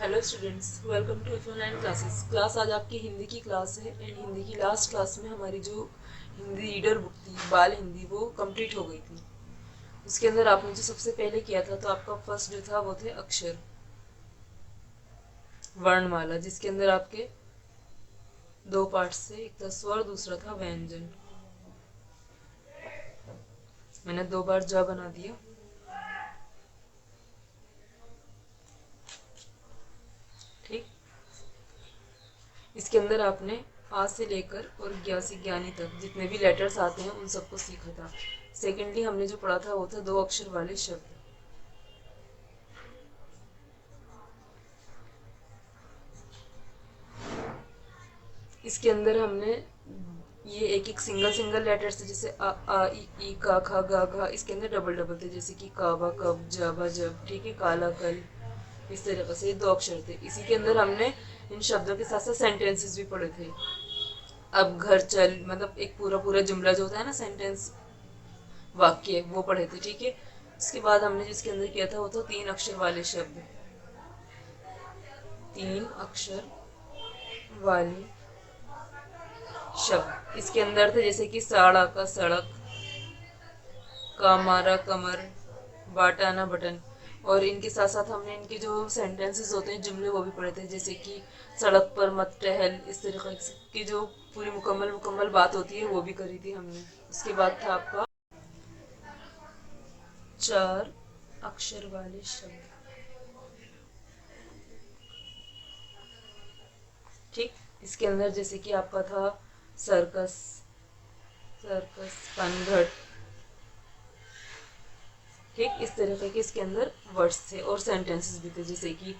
Hello students, welcome to online classes. Class आज आपकी हिंदी की क्लास है एंड हिंदी की लास्ट क्लास में हमारी जो हिंदी रीडर बुक थी बाल हिंदी वो कंप्लीट हो गई थी। उसके अंदर आपने जो सबसे पहले किया था तो आपका फर्स्ट जो था वो थे अक्षर वर्णमाला, जिसके अंदर आपके दो पार्ट्स थे, एक था स्वर दूसरा था व्यंजन। मैंने दो बार ज बना दिया। ठीक, इसके अंदर आपने आ से लेकर और ज्ञा से ज्ञानी तक जितने भी लेटर्स आते हैं उन सबको सीखा था। सेकेंडली हमने जो पढ़ा था वो था दो अक्षर वाले शब्द। इसके अंदर हमने ये एक एक सिंगल सिंगल लेटर्स थे, जैसे आ ई का खा गा घा। इसके अंदर डबल डबल थे, जैसे कि काबा कब जाबा जब, ठीक है, काला कल। इस तरीके से ये दो अक्षर थे। इसी के अंदर हमने इन शब्दों के साथ साथ सेंटेंसेस भी पढ़े थे। अब घर चल, मतलब एक पूरा पूरा जुमला जो होता है ना, सेंटेंस वाक्य, वो पढ़े थे। ठीक है, उसके बाद हमने जिसके अंदर किया था वो था तीन अक्षर वाले शब्द। तीन अक्षर वाले शब्द इसके अंदर थे, जैसे कि साड़ा का सड़क, का मारा कमर, बाटा ना बटन। और इनके साथ साथ हमने इनके जो सेंटेंसेस होते हैं, जुमले, वो भी पढ़े थे, जैसे कि सड़क पर मत टहल। इस तरीके की जो पूरी मुकम्मल मुकम्मल बात होती है वो भी करी थी हमने। उसके बाद था आपका चार अक्षर वाले शब्द। ठीक, इसके अंदर जैसे कि आपका था सर्कस, सर्कस पनघट। ठीक, इस तरीके के इसके अंदर वर्ड्स थे और सेंटेंसेस भी थे, जैसे कि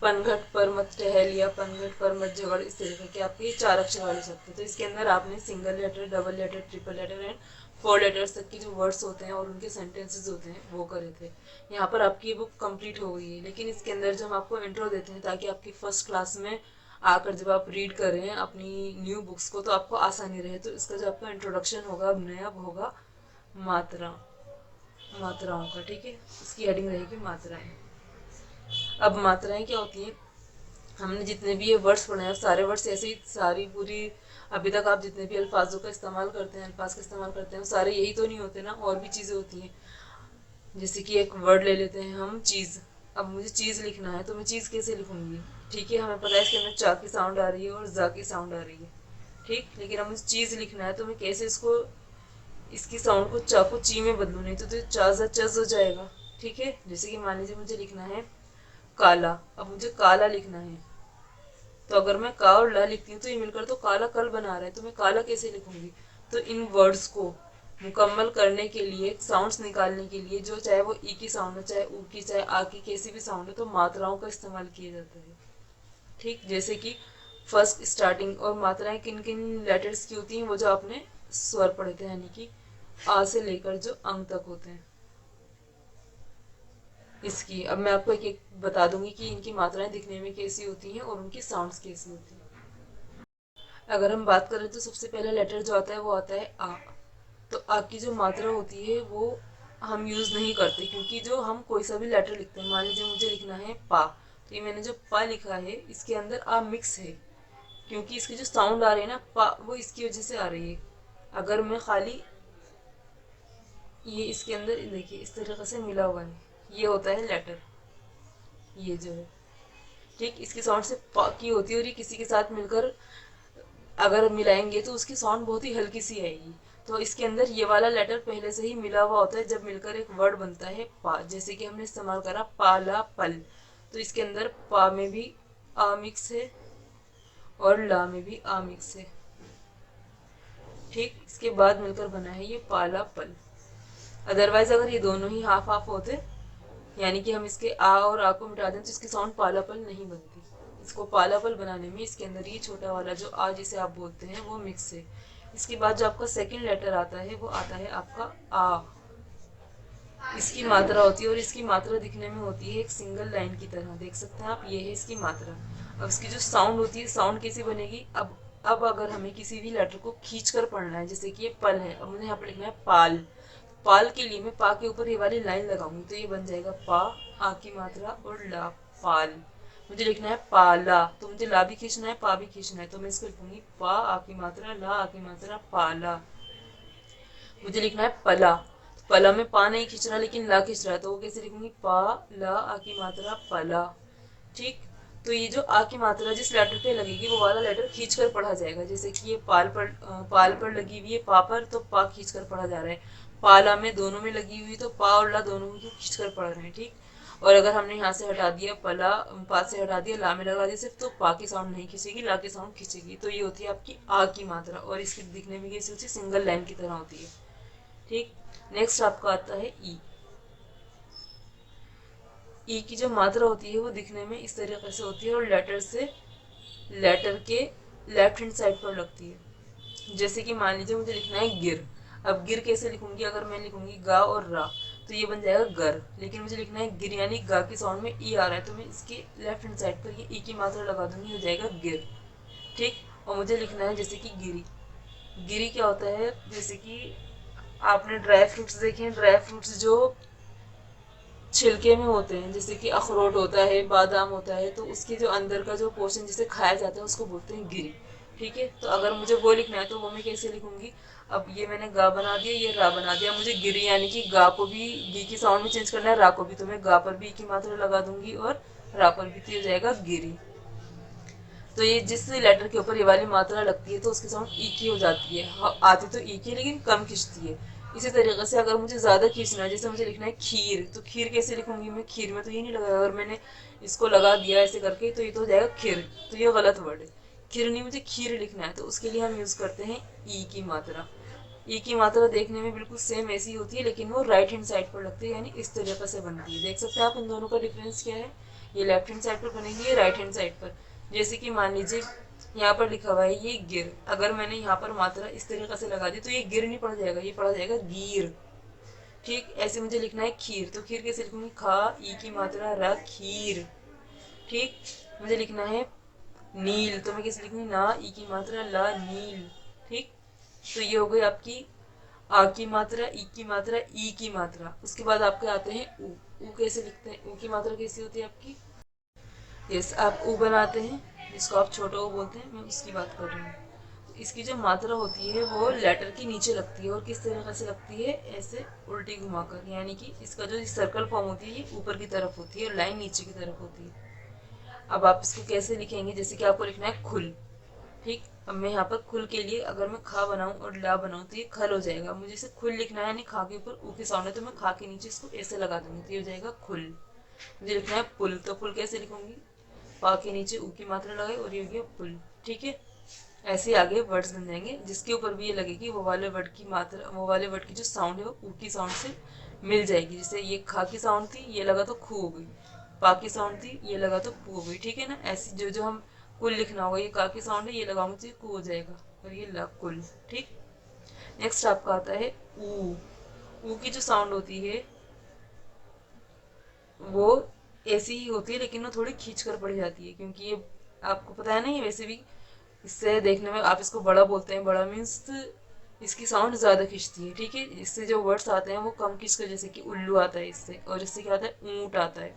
पनघट पर मत टहल या पनघट पर मत झगड़। इस तरीके के आपके ये चार अक्षर वाले शब्द थे। तो इसके अंदर आपने single letter, double letter, triple letter and four letters तक की जो वर्ड्स होते हैं और उनके सेंटेंसेस होते हैं वो करे थे। यहाँ पर आपकी ये बुक कंप्लीट हो गई है, लेकिन इसके अंदर जो हम आपको इंट्रो देते हैं ताकि आपकी फर्स्ट क्लास में आकर जब आप रीड कर रहे हैं अपनी न्यू बुक्स को तो आपको आसानी रहे, तो इसका जो आपका इंट्रोडक्शन होगा अब नया होगा मात्रा, मात्राओं का। ठीक है, इसकी हेडिंग रहेगी मात्राएं। अब मात्राएं क्या होती हैं? हमने जितने भी ये वर्ड्स पढ़े हैं सारे वर्ड्स ऐसे ही, सारी पूरी अभी तक आप जितने भी अल्फाजों का इस्तेमाल करते हैं, अल्फाज का इस्तेमाल करते हैं, सारे यही तो नहीं होते ना, और भी चीज़ें होती हैं। जैसे कि एक वर्ड ले लेते हैं हम, चीज़। अब मुझे चीज़ लिखना है तो मैं चीज़ कैसे लिखूंगी? ठीक है, हमें पता है इसके अंदर चा की साउंड आ रही है और जा की साउंड आ रही है। ठीक, लेकिन अब मुझे चीज़ लिखना है तो मैं कैसे इसको, इसकी साउंड को चा को ची में बदलू, नहीं तो चाजा चज हो जाएगा। ठीक है, जैसे कि मान लीजिए मुझे लिखना है काला, अब मुझे काला लिखना है तो अगर मैं का और ला लिखती हूँ तो ये मिलकर तो काला कल बना रहा है, तो मैं काला कैसे लिखूंगी? तो इन वर्ड्स को मुकम्मल करने के लिए, साउंड्स निकालने के लिए, जो चाहे वो ई की साउंड हो, चाहे ऊ की, चाहे आ की, कैसी भी साउंड हो, तो मात्राओं का इस्तेमाल किया जाता है। ठीक, जैसे कि फर्स्ट स्टार्टिंग, और मात्राएं किन किन लेटर्स की होती हैं वो जो आपने स्वर पढ़े थे, यानी कि आ से लेकर जो अंग तक होते हैं इसकी। अब मैं आपको एक एक बता दूंगी कि इनकी मात्राएं दिखने में कैसी होती हैं और उनकी साउंड्स कैसी होती हैं। अगर हम बात करें तो सबसे पहला लेटर जो आता है वो आता है आ। तो आ की जो मात्रा होती है वो हम यूज़ नहीं करते, क्योंकि जो हम कोई सा भी लेटर लिखते हैं, मान लीजिए मुझे लिखना है पा, तो ये मैंने जो पा लिखा है इसके अंदर आ मिक्स है, क्योंकि इसकी जो साउंड आ रही है ना पा, वो इसकी वजह से आ रही है। अगर मैं खाली ये इसके अंदर देखिए इस तरीके से मिला हुआ है, ये होता है लेटर, ये जो है। ठीक, इसकी साउंड से पा की होती है और ये किसी के साथ मिलकर अगर मिलाएंगे तो उसकी साउंड बहुत ही हल्की सी आएगी। तो इसके अंदर ये वाला लेटर पहले से ही मिला हुआ होता है, जब मिलकर एक वर्ड बनता है पा। जैसे कि हमने इस्तेमाल करा पाला पल, तो इसके अंदर पा में भी आ मिक्स है और ला में भी आ मिक्स है। ठीक, इसके बाद मिलकर बना है ये पाला पल। अदरवाइज अगर ये दोनों ही हाफ हाफ होते, यानी कि हम इसके आ और आ को मिटा दें, तो इसकी साउंड पालापल नहीं बनती। इसको पालापल बनाने में इसके अंदर ये छोटा वाला जो आ जिसे आप बोलते हैं वो मिक्स है। इसके बाद जो आपका सेकंड लेटर आता है वो आता है आपका आ। इसकी मात्रा होती है और इसकी मात्रा दिखने में होती है एक सिंगल लाइन की तरह, देख सकते हैं आप, ये है इसकी मात्रा। अब इसकी जो साउंड होती है, साउंड कैसी बनेगी? अब अगर हमें किसी भी लेटर को खींच कर पढ़ना है, जैसे कि ये पल है, अब मुझे यहाँ पर लिखना है पाल। पाल के लिए मैं पा के ऊपर ये वाली लाइन लगाऊंगी तो ये बन जाएगा पा, आ की मात्रा और ला, पाल। मुझे लिखना है पाला, तो मुझे ला भी खींचना है, पा भी खींचना है, तो मैं इसको लिखूंगी पा आ की मात्रा, ला आ की मात्रा, पाला। मुझे लिखना है पला, तो पला में पा नहीं खींच रहा लेकिन ला खींच रहा है, तो वो कैसे लिखूंगी, पा ला आ की मात्रा, पला। ठीक, तो ये जो आ की मात्रा जिस लेटर पे लगेगी वो वाला लेटर खींच कर पढ़ा जाएगा। जैसे कि ये पाल पर लगी हुई है पा पर, तो पा खींच कर पढ़ा जा रहा है। पाला में दोनों में लगी हुई, तो पा और ला दोनों को खींच कर पढ़ रहे हैं। ठीक, और अगर हमने यहाँ से हटा दिया पला, पा से हटा दिया, ला में लगा दिया सिर्फ, तो पा की साउंड नहीं खींचेगी, ला की साउंड खींचेगी। तो ये होती है आपकी आ की मात्रा, और इसकी दिखने में कैसी होती है, सिंगल लाइन की तरह होती है। ठीक, नेक्स्ट आपका आता है ई। ई की जो मात्रा होती है वो दिखने में इस तरीके से होती है, और लेटर के लेफ्ट हैंड साइड पर लगती है। जैसे कि मान लीजिए मुझे लिखना है गिर। अब गिर कैसे लिखूंगी, अगर मैं लिखूंगी गा और रा तो ये बन जाएगा गर, लेकिन मुझे लिखना है गिर, यानी गा की साउंड में ई आ रहा है, तो मैं इसके लेफ्ट हैंड साइड पर ये ई की मात्रा लगा दूंगी, हो जाएगा गिर। ठीक, और मुझे लिखना है जैसे कि गिरी। गिरी क्या होता है, जैसे कि आपने ड्राई फ्रूट्स देखे हैं, ड्राई फ्रूट्स जो छिलके में होते हैं, जैसे कि अखरोट होता है, बादाम होता है, तो उसके जो अंदर का जो पोर्शन जिसे खाया जाता है उसको बोलते हैं गिरी। ठीक है, तो अगर मुझे वो लिखना है तो वो मैं कैसे लिखूंगी, अब ये मैंने गा बना दिया, ये रा बना दिया, मुझे गिरी यानी कि गा को भी गी की साउंड में चेंज करना है, रा को भी, तो मैं गा पर भी की मात्रा लगा दूंगी और रा पर भी, तो हो जाएगा गिरी। तो ये जिस लेटर के ऊपर ये वाली मात्रा लगती है तो उसकी साउंड ई की हो जाती है। आती तो ई की लेकिन कम खिंचती है। इसी तरीके से अगर मुझे ज्यादा खींचना है, जैसे मुझे लिखना है खीर, तो खीर कैसे लिखूंगी मैं, खीर में तो ये नहीं लगा, अगर मैंने इसको लगा दिया ऐसे करके तो ये तो हो जाएगा खीर, तो ये गलत वर्ड है। खीर नहीं, मुझे खीर लिखना है, तो उसके लिए हम यूज करते हैं ई की मात्रा। ई की मात्रा देखने में बिल्कुल सेम ऐसी होती है, लेकिन वो राइट हैंड साइड पर लगती है, यानी इस तरीके से बनती है। देख सकते हैं आप इन दोनों का डिफरेंस क्या है, ये लेफ्ट हैंड साइड पर बनेगी, ये राइट हैंड साइड पर। जैसे कि मान लीजिए यहाँ पर लिखा हुआ है ये गिर, अगर मैंने यहाँ पर मात्रा इस तरीके से लगा दी तो ये गिर नहीं पढ़ा जाएगा, ये पढ़ा जाएगा गीर। ठीक, ऐसे मुझे लिखना है खीर, तो खीर कैसे लिखूंगी, खा ई की मात्रा रा, खीर। ठीक, मुझे लिखना है नील, तो मैं कैसे लिखूंगी, ना ई की मात्रा ला, नील। ठीक, तो ये हो गई आपकी आ की मात्रा, ई की मात्रा, ई की मात्रा। उसके बाद आपके आते हैं ऊ। ऊ कैसे लिखते हैं, ऊ की मात्रा कैसी होती है आपकी, यस, आप ऊ बनाते हैं, जिसको आप छोटा ऊ बोलते हैं, मैं उसकी बात कर रही हूँ। तो इसकी जो मात्रा होती है वो लेटर के नीचे लगती है, और किस तरीके से लगती है, ऐसे उल्टी घुमाकर, यानी कि इसका जो सर्कल फॉर्म होती है ये ऊपर की तरफ होती है और लाइन नीचे की तरफ होती है। अब आप इसको कैसे लिखेंगे, जैसे कि आपको लिखना है खुल। ठीक, अब मैं यहाँ पर खुल के लिए अगर मैं खा बनाऊं और ला बनाऊं तो ये खल हो जाएगा। मुझे इसे खुल लिखना है, यानी खा के ऊपर ऊ की साउंड है, तो मैं खा के नीचे इसको ऐसे लगा दूंगी, तो ये हो जाएगा खुल। मुझे लिखना है पुल, तो पुल कैसे लिखूंगी, पा के नीचे ऊ की मात्रा लगाई और ये हो गया पुल। ठीक है, ऐसे आगे वर्ड्स बन जाएंगे जिसके ऊपर भी ये लगेगी वो वाले वर्ड की मात्रा, वो वाले वर्ड की जो साउंड है वो ऊ की साउंड से मिल जाएगी। जैसे ये खा की साउंड थी, ये लगा तो खू हो गई, पा की साउंड थी, ये लगा तो पू हो गई। ठीक है ना, ऐसी जो जो हम कुल लिखना होगा, ये का की साउंड है, ये लगाऊंगी तो ये कू हो जाएगा, और ये ला कुल। ठीक, नेक्स्ट आपका आता है ऊ। ऊ की जो साउंड होती है वो ऐसी ही होती है, लेकिन वो थोड़ी खींच कर पड़ जाती है, क्योंकि ये आपको पता है ना, ये वैसे भी इससे देखने में आप इसको बड़ा बोलते हैं, बड़ा मीन्स इसकी साउंड ज्यादा खींचती है। ठीक है, इससे जो वर्ड्स आते हैं वो कम खींच कर, जैसे कि उल्लू आता है इससे, और इससे क्या आता है, ऊंट आता है,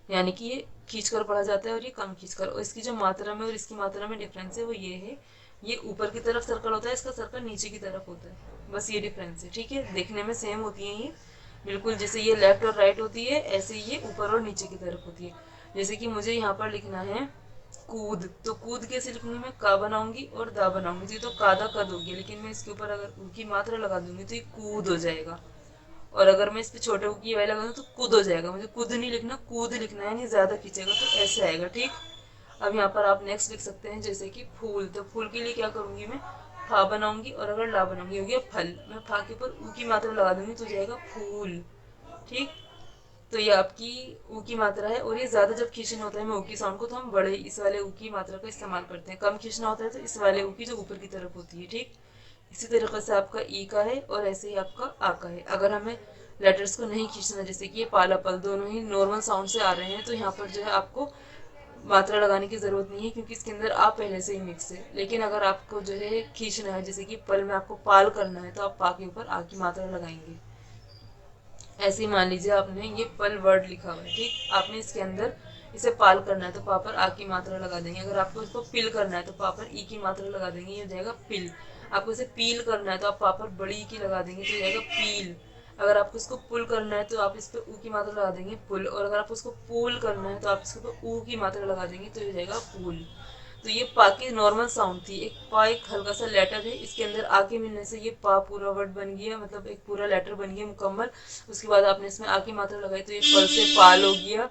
यानी कि ये खींच कर पढ़ा जाता है और ये कम खींच कर। और इसकी जो मात्रा में और इसकी मात्रा में डिफरेंस है वो ये है, ये ऊपर की तरफ सर्कल होता है, इसका सर्कल नीचे की तरफ होता है, बस ये डिफरेंस है। ठीक है, देखने में सेम होती है ये बिल्कुल, जैसे ये लेफ्ट और राइट होती है ऐसे ये ऊपर और नीचे की तरफ होती है। जैसे कि मुझे यहाँ पर लिखना है कूद, तो कूद कैसे लिखूंगी मैं, का बनाऊंगी और दा बनाऊंगी, तो ये तो कादा कद होगी, लेकिन मैं इसके ऊपर अगर ऊ की मात्रा लगा दूंगी तो ये कूद हो जाएगा। और अगर मैं इस पे छोटे ऊ की वाई लगा दूँ तो कूद हो जाएगा। मुझे कूद नहीं लिखना, कूद लिखना है, नहीं ज्यादा खींचेगा तो ऐसे आएगा। ठीक, अब यहाँ पर आप नेक्स्ट लिख सकते हैं जैसे कि फूल, तो फूल के लिए क्या करूंगी मैं, फा बनाऊंगी और अगर ला बनाऊंगी हो गया फल, मैं फा के ऊपर ऊ की मात्रा लगा दूंगी तो जाएगा फूल। ठीक, तो ये आपकी ऊ की मात्रा है, और ये ज्यादा जब खींचना होता है मैं ऊ की साउंड को, तो हम बड़े इस वाले ऊ की मात्रा का इस्तेमाल करते हैं। कम खींचना होता है तो इस वाले ऊ की जो ऊपर की तरफ होती है। ठीक, इसी तरीके से आपका ई का है और ऐसे ही आपका आ का है। अगर हमें लेटर्स को नहीं खींचना, जैसे कि ये पाला पल दोनों ही नॉर्मल साउंड से आ रहे हैं, तो यहाँ पर जो है आपको मात्रा लगाने की जरूरत नहीं है, क्योंकि इसके अंदर आ पहले से ही मिक्स है। लेकिन अगर आपको जो है खींचना है, जैसे कि पल में आपको पाल करना है, तो आप पा के ऊपर आ की मात्रा लगाएंगे। ऐसे ही मान लीजिए आपने ये पल वर्ड लिखा हुआ है, ठीक, आपने इसके अंदर इसे पाल करना है तो पा पर आ की मात्रा लगा देंगे। अगर आपको इसको पिल करना है तो पा पर ई की मात्रा लगा देंगे, ये हो जाएगा पिल। आपको इसे पील करना है तो आप पा पर बड़ी ई की लगा देंगे तो ये जाएगा पील। अगर आपको इसको पुल करना है तो आप इस पर ऊ की मात्रा लगा देंगे पुल, और अगर आपको इसको पूल करना है तो आप इसके ऊपर ऊ की मात्रा लगा देंगे तो ये जाएगा पूल। तो ये पा की नॉर्मल साउंड थी। एक पा एक हल्का सा लेटर है, इसके अंदर आ के मिलने से ये पा पूरा वर्ड बन गया, मतलब एक पूरा लेटर बन गया मुकम्मल। उसके बाद आपने इसमें आ की मात्रा लगाई तो ये पल से पाल हो गया।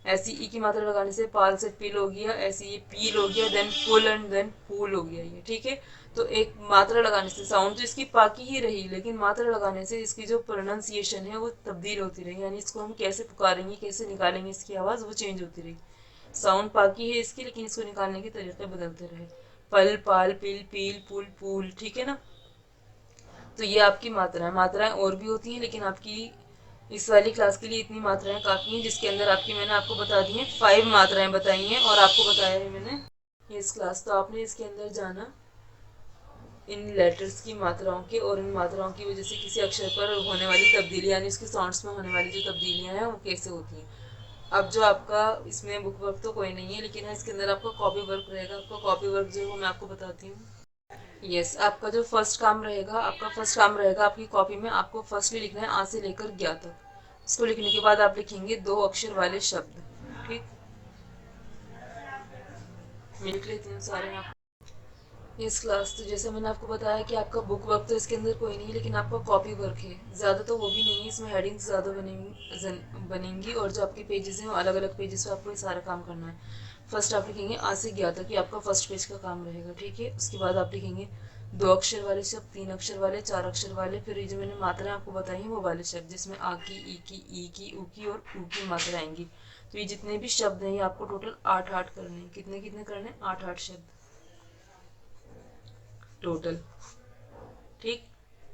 ऐसी ई की मात्रा लगाने से पाल से पील हो गया, ऐसे ये पील हो गया, then pull and then pool हो गया ये, ठीक है। तो एक मात्रा लगाने से साउंड तो इसकी पा की ही रही, लेकिन मात्रा लगाने से इसकी जो प्रोनाउंसिएशन है वो तब्दील होती रही, यानी इसको हम कैसे पुकारेंगे, कैसे निकालेंगे इसकी आवाज़ वो चेंज होती रही। साउंड पाकी है इसकी, लेकिन इसको निकालने के तरीके बदलते रहे। पल पाल पिल पील पुल पूल, ठीक है ना। तो ये आपकी मात्राएं और भी होती हैं, लेकिन आपकी इस वाली क्लास के लिए इतनी मात्राएं काफ़ी हैं, जिसके अंदर आपकी मैंने आपको बता दी हैं 5 मात्राएं बताई हैं और आपको बताया है मैंने ये इस क्लास। तो आपने इसके अंदर जाना इन लेटर्स की मात्राओं के, और इन मात्राओं की वजह से किसी अक्षर पर होने वाली तब्दीली, यानी उसके साउंड्स में होने वाली जो तब्दीलियाँ हैं वो कैसे होती हैं। अब जो आपका इसमें बुक वर्क तो कोई नहीं है, लेकिन इसके अंदर आपका कॉपी वर्क रहेगा। आपका कॉपी वर्क जो है वो मैं आपको बताती हूँ। यस, आपका जो फर्स्ट काम रहेगा, आपकी कॉपी में आपको फर्स्टली लिखना है आ से लेकर ज्ञा तक। इसको लिखने के बाद आप लिखेंगे 2 अक्षर वाले शब्द, ठीक। मैं लिख लेती हूँ सारे आप। इस क्लास तो जैसे मैंने आपको बताया कि आपका बुक वर्क तो इसके अंदर कोई नहीं है, लेकिन आपका कॉपी वर्क है। ज़्यादा तो वो भी नहीं है, इसमें हेडिंग्स ज़्यादा बनेंगी और जो आपके पेजेस हैं वो अलग अलग पेजेस पे आपको ये सारा काम करना है। फर्स्ट आप लिखेंगे आ से ज्ञा तक, कि आपका फर्स्ट पेज का काम रहेगा, ठीक है। उसके बाद आप लिखेंगे 2 अक्षर वाले शब्द, 3 अक्षर वाले, 4 अक्षर वाले, फिर ये जो मैंने मात्राएं आपको बताई हैं वो वाले शब्द, जिसमें आ की, ई की, ई की, ऊ की और ऊ की मात्रा आएंगी। तो ये जितने भी शब्द हैं ये आपको टोटल 8 करने हैं। कितने कितने करने हैं? 8 शब्द टोटल, ठीक।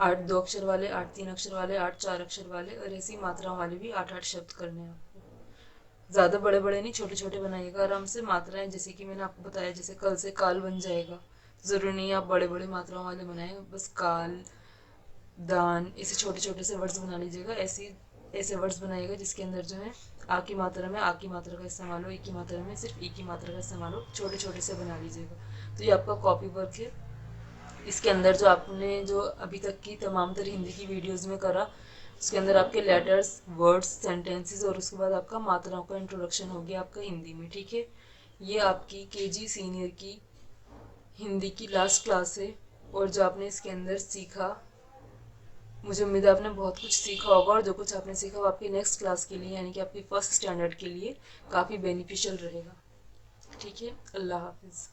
8 2 अक्षर वाले, 8 3 अक्षर वाले, 8 4 अक्षर वाले, और ऐसी मात्राओं वाले भी 8 शब्द करने हैं आपको। ज़्यादा बड़े बड़े नहीं, छोटे छोटे बनाइएगा आराम से। मात्राएं जैसे कि मैंने आपको बताया, जैसे कल से काल बन जाएगा, ज़रूरी नहीं है आप बड़े बड़े मात्राओं वाले बनाएं, बस काल दान ऐसे छोटे छोटे से वर्ड्स बना लीजिएगा। ऐसे वर्ड्स बनाइएगा जिसके अंदर जो है आ की मात्रा में आ की मात्रा का इस्तेमाल हो, ई की मात्रा में सिर्फ ई की मात्रा का इस्तेमाल हो, छोटे छोटे से बना लीजिएगा। तो ये आपका कॉपी वर्क है। इसके अंदर जो आपने जो अभी तक की तमाम तर हिंदी की वीडियोस में करा, उसके अंदर आपके लेटर्स, वर्ड्स, सेंटेंसेस और उसके बाद आपका मात्राओं का इंट्रोडक्शन हो गया आपका हिंदी में, ठीक है। ये आपकी केजी सीनियर की हिंदी की लास्ट क्लास है, और जो आपने इसके अंदर सीखा, मुझे उम्मीद है आपने बहुत कुछ सीखा होगा, और जो कुछ आपने सीखा वो आपकी नेक्स्ट क्लास के लिए, यानी कि आपकी फर्स्ट स्टैंडर्ड के लिए काफ़ी बेनिफिशियल रहेगा, ठीक है। अल्लाह हाफिज़।